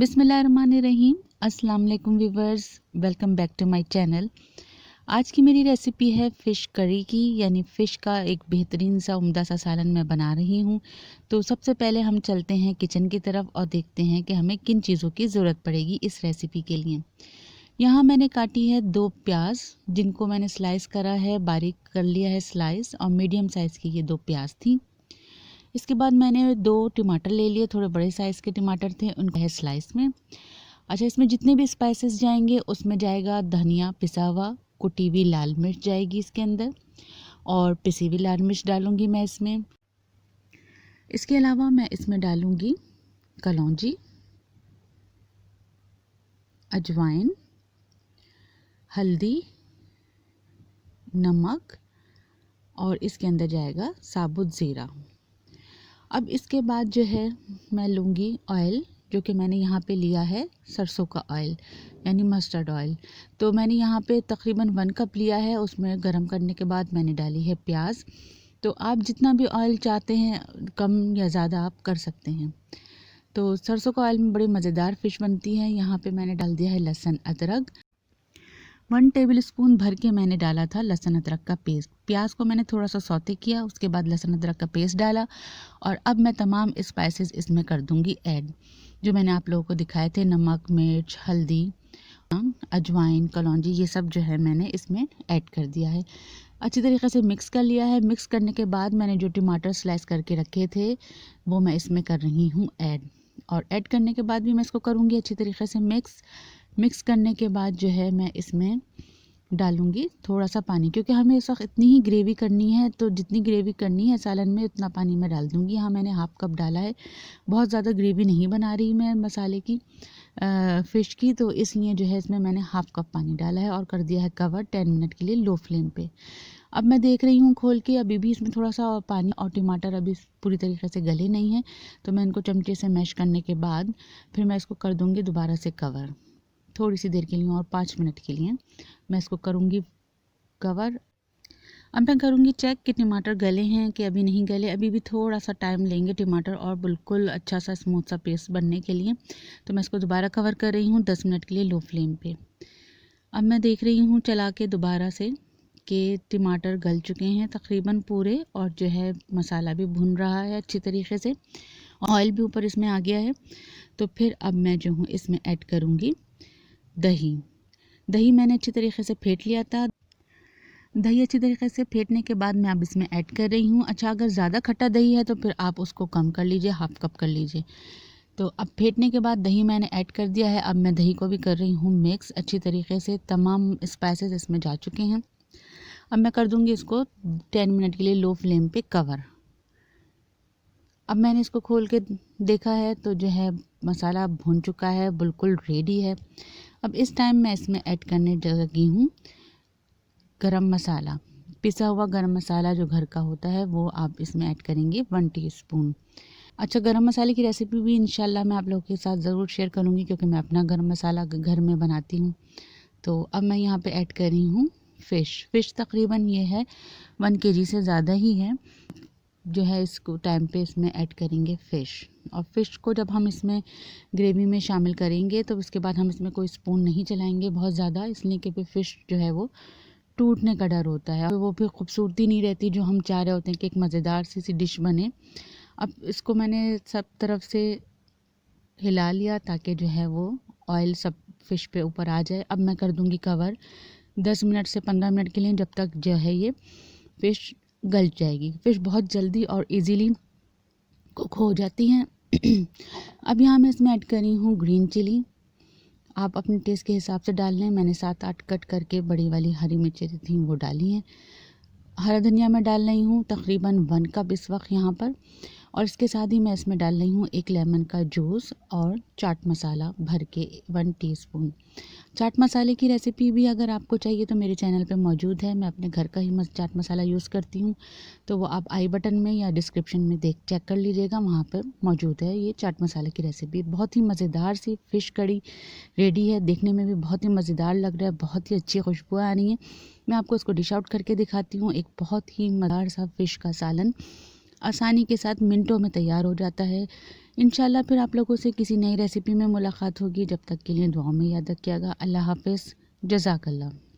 बिस्मिल्लाहिर्रहमानिर्रहीम। अस्सलाम वालेकुम viewers, welcome back to my channel. आज की मेरी रेसिपी है फ़िश करी की, यानी फ़िश का एक बेहतरीन सा उम्दा सा सालन मैं बना रही हूँ। तो सबसे पहले हम चलते हैं किचन की तरफ और देखते हैं कि हमें किन चीज़ों की ज़रूरत पड़ेगी इस रेसिपी के लिए। यहाँ मैंने काटी है 2 प्याज, जिनको मैंने स्लाइस करा है, बारीक कर लिया है स्लाइस, और मीडियम साइज़ की ये 2 प्याज थी। इसके बाद मैंने 2 टमाटर ले लिए, थोड़े बड़े साइज़ के टमाटर थे, उनको है स्लाइस में। अच्छा, इसमें जितने भी स्पाइसेस जाएंगे उसमें जाएगा धनिया पिसा हुआ, कुटी हुई लाल मिर्च जाएगी इसके अंदर, और पिसी हुई लाल मिर्च डालूंगी मैं इसमें। इसके अलावा मैं इसमें डालूंगी कलौंजी, अजवाइन, हल्दी, नमक, और इसके अंदर जाएगा साबुत ज़ीरा। अब इसके बाद जो है मैं लूँगी ऑयल, जो कि मैंने यहाँ पे लिया है सरसों का ऑयल यानी मस्टर्ड ऑयल। तो मैंने यहाँ पे तकरीबन 1 कप लिया है। उसमें गरम करने के बाद मैंने डाली है प्याज। तो आप जितना भी ऑयल चाहते हैं, कम या ज़्यादा आप कर सकते हैं। तो सरसों का ऑयल में बड़ी मज़ेदार फ़िश बनती है। यहाँ पे मैंने डाल दिया है लहसुन अदरक। 1 टेबल स्पून भर के मैंने डाला था लहसुन अदरक का पेस्ट। प्याज को मैंने थोड़ा सा सौते किया, उसके बाद लहसुन अदरक का पेस्ट डाला, और अब मैं तमाम स्पाइसेस इसमें कर दूंगी ऐड, जो मैंने आप लोगों को दिखाए थे। नमक, मिर्च, हल्दी, अजवाइन, कलौंजी, ये सब जो है मैंने इसमें ऐड कर दिया है। अच्छी तरीके से मिक्स कर लिया है। मिक्स करने के बाद मैंने जो टमाटर स्लाइस करके रखे थे वो मैं इसमें कर रही हूँ ऐड, और ऐड करने के बाद भी मैं इसको करूँगी अच्छी तरीके से मिक्स करने के बाद जो है मैं इसमें डालूंगी थोड़ा सा पानी, क्योंकि हमें इस वक्त इतनी ही ग्रेवी करनी है। तो जितनी ग्रेवी करनी है सालन में उतना पानी मैं डाल दूंगी। यहाँ मैंने हाफ़ कप डाला है। बहुत ज़्यादा ग्रेवी नहीं बना रही मैं मसाले की, फ़िश की, तो इसलिए जो है इसमें मैंने हाफ़ कप पानी डाला है और कर दिया है कवर 10 मिनट के लिए लो फ्लेम पे। अब मैं देख रही हूँ खोल के, अभी भी इसमें थोड़ा सा पानी और टमाटर अभी पूरी तरीके से गले नहीं हैं। तो मैं इनको चमचे से मैश करने के बाद फिर मैं इसको कर दूँगी दोबारा से कवर, थोड़ी सी देर के लिए और 5 मिनट के लिए मैं इसको करूँगी कवर। अब मैं करूँगी चेक कि टमाटर गले हैं कि अभी नहीं गले। अभी भी थोड़ा सा टाइम लेंगे टमाटर और बिल्कुल अच्छा सा स्मूथ सा पेस्ट बनने के लिए। तो मैं इसको दोबारा कवर कर रही हूँ 10 मिनट के लिए लो फ्लेम पे। अब मैं देख रही हूँ चला के दोबारा से कि टमाटर गल चुके हैं तकरीबन पूरे, और जो है मसाला भी भुन रहा है अच्छी तरीके से, ऑयल भी ऊपर इसमें आ गया है। तो फिर अब मैं जो हूँ इसमें ऐड करूँगी दही मैंने अच्छी तरीके से फेंट लिया था। दही अच्छी तरीके से फेंटने के बाद मैं अब इसमें ऐड कर रही हूँ। अच्छा, अगर ज़्यादा खट्टा दही है तो फिर आप उसको कम कर लीजिए, हाफ़ कप कर लीजिए। तो अब फेंटने के बाद दही मैंने ऐड कर दिया है। अब मैं दही को भी कर रही हूँ मिक्स अच्छी तरीके से। तमाम स्पाइसेस इसमें जा चुके हैं। अब मैं कर दूँगी इसको 10 मिनट के लिए लो फ्लेम पे कवर। अब मैंने इसको खोल के देखा है तो जो है मसाला भुन चुका है, बिल्कुल रेडी है। अब इस टाइम मैं इसमें ऐड करने लगी हूँ गरम मसाला। पिसा हुआ गरम मसाला जो घर का होता है वो आप इसमें ऐड करेंगे 1 टीस्पून। अच्छा, गरम मसाले की रेसिपी भी इंशाल्लाह मैं आप लोगों के साथ ज़रूर शेयर करूँगी, क्योंकि मैं अपना गरम मसाला घर में बनाती हूँ। तो अब मैं यहाँ पे ऐड कर रही हूँ फ़िश तकरीबन ये है 1 केजी से ज़्यादा ही है। जो है इसको टाइम पे इसमें ऐड करेंगे फ़िश, और फ़िश को जब हम इसमें ग्रेवी में शामिल करेंगे तो उसके बाद हम इसमें कोई स्पून नहीं चलाएंगे बहुत ज़्यादा, इसलिए कि फिर फ़िश जो है वो टूटने का डर होता है, और वो फिर खूबसूरती नहीं रहती जो हम चाह रहे होते हैं कि एक मज़ेदार सी डिश बने। अब इसको मैंने सब तरफ से हिला लिया ताकि जो है वो ऑयल सब फ़िश पे ऊपर आ जाए। अब मैं कर दूंगी कवर 10 मिनट से 15 मिनट के लिए, जब तक जो है ये फ़िश गल जाएगी। फ़िश बहुत जल्दी और इजीली कुक हो जाती हैं। अब यहाँ मैं इसमें ऐड कर रही हूँ ग्रीन चिली। आप अपने टेस्ट के हिसाब से डाल लें। मैंने 7-8 कट करके बड़ी वाली हरी मिर्चें थी वो डाली हैं। हरा धनिया मैं डाल रही हूँ तकरीबन 1 कप इस वक्त यहाँ पर, और इसके साथ ही मैं इसमें डाल रही हूँ 1 लेमन का जूस और चाट मसाला भर के 1 टीस्पून। चाट मसाले की रेसिपी भी अगर आपको चाहिए तो मेरे चैनल पे मौजूद है। मैं अपने घर का ही चाट मसाला यूज़ करती हूँ, तो वो आप आई बटन में या डिस्क्रिप्शन में चेक कर लीजिएगा, वहाँ पर मौजूद है ये चाट मसाले की रेसिपी। बहुत ही मज़ेदार सी फ़िश कड़ी रेडी है, देखने में भी बहुत ही मज़ेदार लग रहा है, बहुत ही अच्छी खुशबू आ रही है। मैं आपको इसको डिश आउट करके दिखाती हूँ। एक बहुत ही मज़ेदार सा फ़िश का सालन। आसानी के साथ मिनटों में तैयार हो जाता है। इंशाल्लाह फिर आप लोगों से किसी नई रेसिपी में मुलाकात होगी। जब तक के लिए दुआ में याद रखिएगा। अल्लाह हाफ़िज़। जज़ाकल्लाह।